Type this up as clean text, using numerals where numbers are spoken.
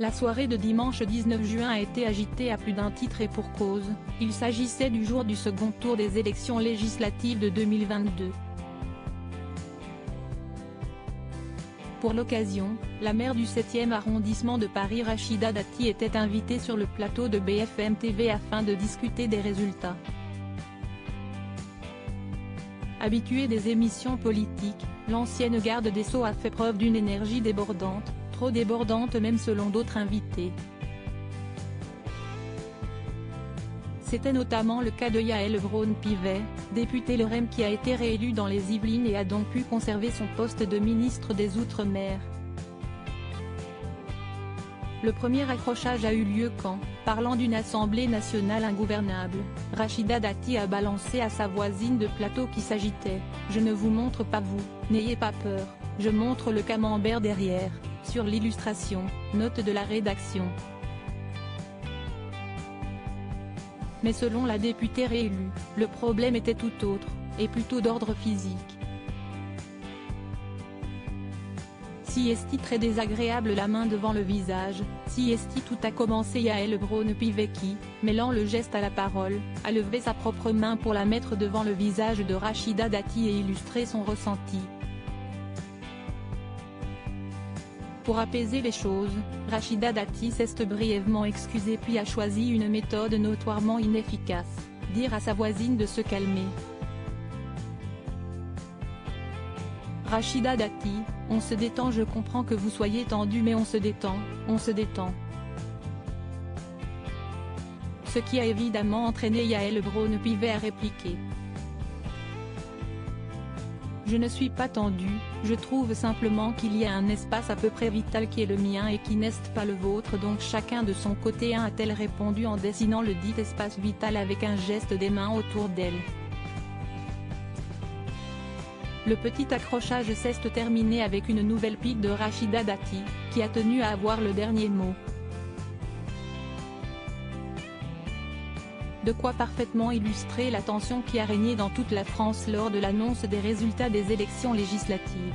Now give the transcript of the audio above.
La soirée de dimanche 19 juin a été agitée à plus d'un titre et pour cause, il s'agissait du jour du second tour des élections législatives de 2022. Pour l'occasion, la maire du 7e arrondissement de Paris Rachida Dati était invitée sur le plateau de BFM TV afin de discuter des résultats. Habituée des émissions politiques, l'ancienne garde des Sceaux a fait preuve d'une énergie débordante, trop débordante même selon d'autres invités. C'était notamment le cas de Yaël Braun-Pivet, députée LREM qui a été réélue dans les Yvelines et a donc pu conserver son poste de ministre des Outre-mer. Le premier accrochage a eu lieu quand, parlant d'une Assemblée nationale ingouvernable, Rachida Dati a balancé à sa voisine de plateau qui s'agitait « Je ne vous montre pas vous, n'ayez pas peur, je montre le camembert derrière », sur l'illustration, note de la rédaction. Mais selon la députée réélue, le problème était tout autre, et plutôt d'ordre physique. Si esti très désagréable la main devant le visage, si esti tout a commencé Yaël Braun-Pivet qui, mêlant le geste à la parole, a levé sa propre main pour la mettre devant le visage de Rachida Dati et illustrer son ressenti. Pour apaiser les choses, Rachida Dati s'est brièvement excusée puis a choisi une méthode notoirement inefficace, dire à sa voisine de se calmer. Rachida Dati, on se détend, je comprends que vous soyez tendu mais on se détend, on se détend. Ce qui a évidemment entraîné Yaël Braun-Pivet à répliquer. Je ne suis pas tendue, je trouve simplement qu'il y a un espace à peu près vital qui est le mien et qui n'est pas le vôtre, donc chacun de son côté, a-t-elle répondu en dessinant le dit espace vital avec un geste des mains autour d'elle. Le petit accrochage s'est terminé avec une nouvelle pique de Rachida Dati, qui a tenu à avoir le dernier mot. De quoi parfaitement illustrer la tension qui a régné dans toute la France lors de l'annonce des résultats des élections législatives.